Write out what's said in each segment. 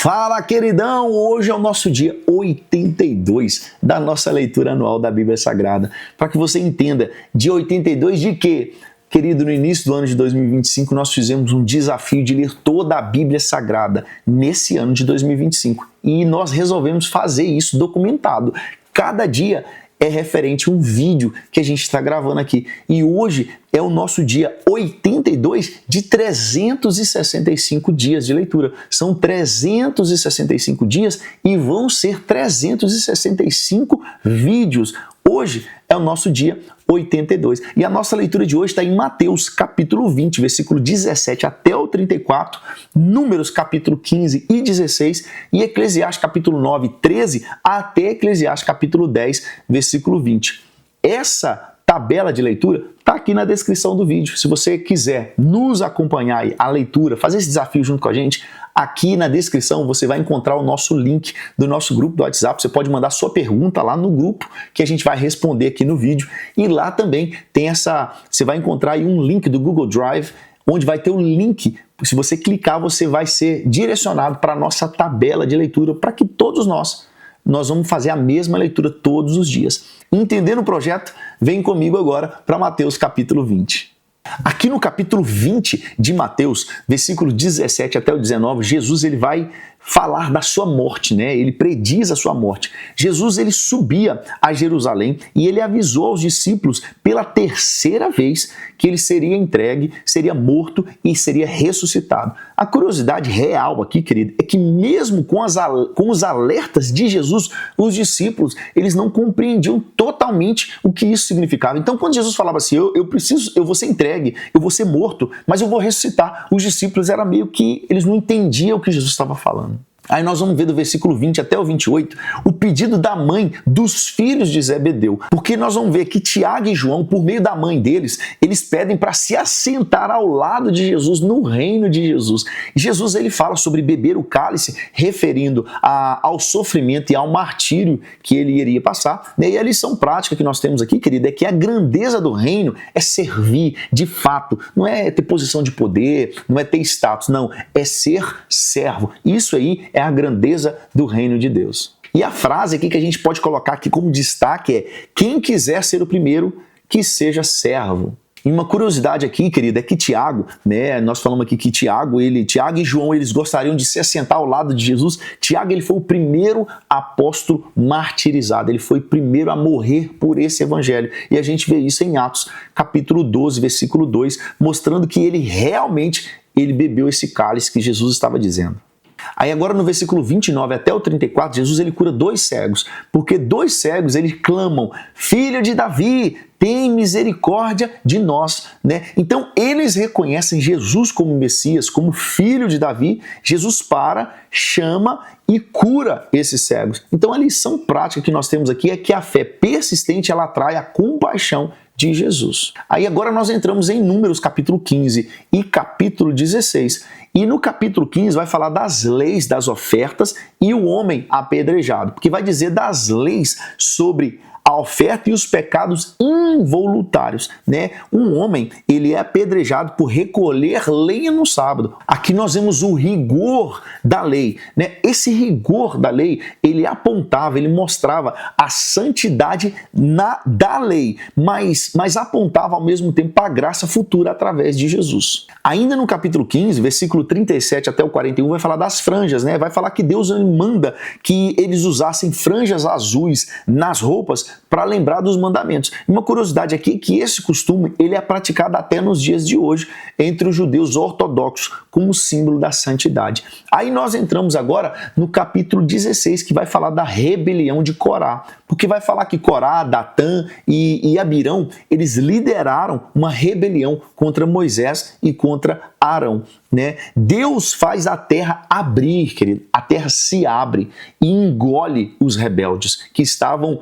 Fala, queridão! Hoje é o nosso dia 82 da nossa leitura anual da Bíblia Sagrada. Para que você entenda, dia 82 de quê? Querido, no início do ano de 2025 nós fizemos um desafio de ler toda a Bíblia Sagrada nesse ano de 2025. E nós resolvemos fazer isso documentado. Cada dia é referente a um vídeo que a gente está gravando aqui. E hoje é o nosso dia 82 de 365 dias de leitura. São 365 dias e vão ser 365 vídeos. Hoje é o nosso dia 82. E a nossa leitura de hoje está em Mateus capítulo 20, versículo 17 até o 34, Números capítulo 15 e 16 e Eclesiastes capítulo 9, 13 até Eclesiastes capítulo 10, versículo 20. Essa tabela de leitura está aqui na descrição do vídeo. Se você quiser nos acompanhar a leitura, fazer esse desafio junto com a gente, aqui na descrição você vai encontrar o nosso link do nosso grupo do WhatsApp. Você pode mandar sua pergunta lá no grupo que a gente vai responder aqui no vídeo. E lá também tem você vai encontrar aí um link do Google Drive, onde vai ter o link. Se você clicar, você vai ser direcionado para a nossa tabela de leitura, para que todos nós vamos fazer a mesma leitura todos os dias. Entendendo o projeto? Vem comigo agora para Mateus capítulo 20. Aqui no capítulo 20 de Mateus, versículo 17 até o 19, Jesus ele vai falar da sua morte, né? Ele prediz a sua morte. Jesus ele subia a Jerusalém e ele avisou aos discípulos pela terceira vez que ele seria entregue, seria morto e seria ressuscitado. A curiosidade real aqui, querido, é que mesmo com os alertas de Jesus, os discípulos eles não compreendiam totalmente o que isso significava. Então, quando Jesus falava assim, eu vou ser entregue, eu vou ser morto, mas eu vou ressuscitar, os discípulos era meio que eles não entendiam o que Jesus estava falando. Aí nós vamos ver do versículo 20 até o 28 o pedido da mãe dos filhos de Zebedeu. Porque nós vamos ver que Tiago e João, por meio da mãe deles, eles pedem para se assentar ao lado de Jesus, no reino de Jesus. E Jesus ele fala sobre beber o cálice, referindo ao sofrimento e ao martírio que ele iria passar. E a lição prática que nós temos aqui, querida, é que a grandeza do reino é servir de fato. Não é ter posição de poder, não é ter status, não. É ser servo. Isso aí é a grandeza do reino de Deus. E a frase aqui que a gente pode colocar aqui como destaque é: quem quiser ser o primeiro, que seja servo. E uma curiosidade aqui, querida, é que Tiago, né, nós falamos aqui que Tiago e João, eles gostariam de se assentar ao lado de Jesus. Tiago, ele foi o primeiro apóstolo martirizado, ele foi o primeiro a morrer por esse evangelho. E a gente vê isso em Atos, capítulo 12, versículo 2, mostrando que ele realmente bebeu esse cálice que Jesus estava dizendo. Aí agora no versículo 29 até o 34, Jesus ele cura dois cegos, porque dois cegos eles clamam: Filho de Davi, tem misericórdia de nós, né? Então eles reconhecem Jesus como Messias, como filho de Davi. Jesus chama e cura esses cegos. Então a lição prática que nós temos aqui é que a fé persistente ela atrai a compaixão de Jesus. Aí agora nós entramos em Números capítulo 15 e capítulo 16. E no capítulo 15 vai falar das leis, das ofertas e o homem apedrejado, porque vai dizer das leis sobre a oferta e os pecados involuntários, né? Um homem, ele é apedrejado por recolher lenha no sábado. Aqui nós vemos o rigor da lei, né? Esse rigor da lei, ele apontava, ele mostrava a santidade da lei, mas apontava ao mesmo tempo para a graça futura através de Jesus. Ainda no capítulo 15, versículo 37 até o 41, vai falar das franjas, né? Vai falar que Deus manda que eles usassem franjas azuis nas roupas para lembrar dos mandamentos. Uma curiosidade aqui é que esse costume ele é praticado até nos dias de hoje entre os judeus ortodoxos como símbolo da santidade. Aí nós entramos agora no capítulo 16, que vai falar da rebelião de Corá, porque vai falar que Corá, Datã e Abirão, eles lideraram uma rebelião contra Moisés e contra Arão, né? Deus faz a terra abrir, querido. A terra se abre e engole os rebeldes que estavam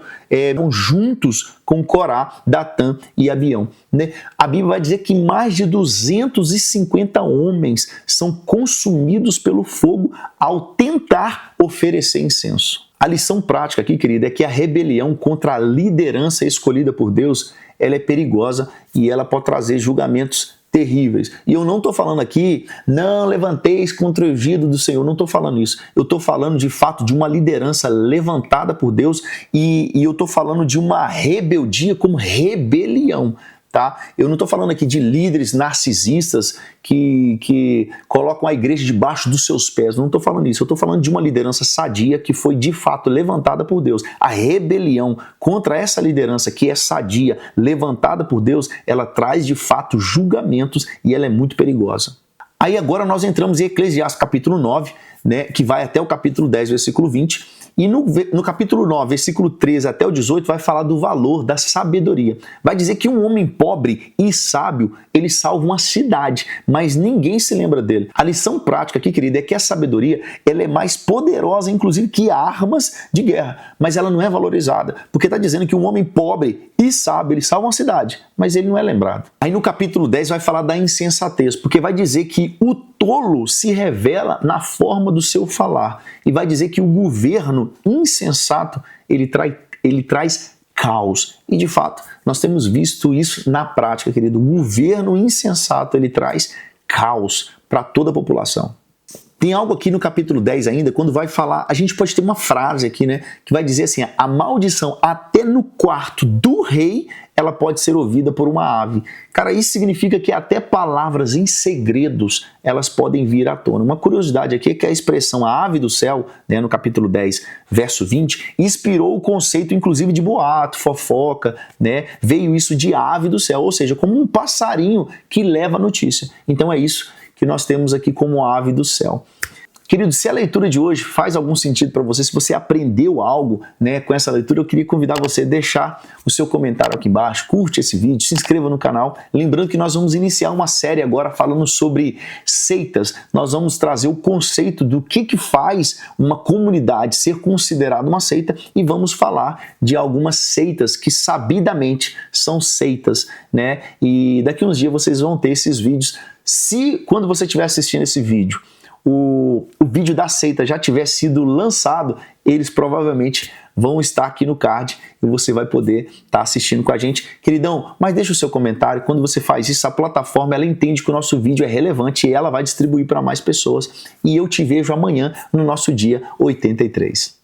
juntos com Corá, Datã e Abião, né? A Bíblia vai dizer que mais de 250 homens são consumidos pelo fogo ao tentar oferecer incenso. A lição prática aqui, querida, é que a rebelião contra a liderança escolhida por Deus, ela é perigosa e ela pode trazer julgamentos terríveis. E eu não estou falando aqui, não levanteis contra o ungido do Senhor, não estou falando isso. Eu estou falando de fato de uma liderança levantada por Deus e eu estou falando de uma rebeldia como rebelião. Tá? Eu não estou falando aqui de líderes narcisistas que colocam a igreja debaixo dos seus pés. Não estou falando isso. Eu estou falando de uma liderança sadia que foi de fato levantada por Deus. A rebelião contra essa liderança que é sadia, levantada por Deus, ela traz de fato julgamentos e ela é muito perigosa. Aí agora nós entramos em Eclesiastes capítulo 9, né, que vai até o capítulo 10, versículo 20. E no capítulo 9, versículo 13 até o 18, vai falar do valor da sabedoria. Vai dizer que um homem pobre e sábio, ele salva uma cidade, mas ninguém se lembra dele. A lição prática aqui, querida, é que a sabedoria ela é mais poderosa, inclusive, que armas de guerra, mas ela não é valorizada, porque está dizendo que um homem pobre e sábio, ele salva uma cidade, mas ele não é lembrado. Aí no capítulo 10 vai falar da insensatez, porque vai dizer que o tolo se revela na forma do seu falar e vai dizer que o governo insensato ele traz caos. E de fato, nós temos visto isso na prática, querido. O governo insensato ele traz caos para toda a população. Tem algo aqui no capítulo 10 ainda, quando vai falar, a gente pode ter uma frase aqui, né, que vai dizer assim, a maldição até no quarto do rei, ela pode ser ouvida por uma ave. Cara, isso significa que até palavras em segredos, elas podem vir à tona. Uma curiosidade aqui é que a expressão a ave do céu, né, no capítulo 10, verso 20, inspirou o conceito inclusive de boato, fofoca, né, veio isso de ave do céu, ou seja, como um passarinho que leva a notícia. Então é isso que nós temos aqui como ave do céu. Querido, se a leitura de hoje faz algum sentido para você, se você aprendeu algo, né, com essa leitura, eu queria convidar você a deixar o seu comentário aqui embaixo, curte esse vídeo, se inscreva no canal. Lembrando que nós vamos iniciar uma série agora falando sobre seitas. Nós vamos trazer o conceito do que faz uma comunidade ser considerada uma seita e vamos falar de algumas seitas que sabidamente são seitas, né? E daqui uns dias vocês vão ter esses vídeos. Se quando você estiver assistindo esse vídeo, o vídeo da seita já tiver sido lançado, eles provavelmente vão estar aqui no card e você vai poder estar assistindo com a gente. Queridão, mas deixa o seu comentário. Quando você faz isso, a plataforma ela entende que o nosso vídeo é relevante e ela vai distribuir para mais pessoas. E eu te vejo amanhã no nosso dia 83.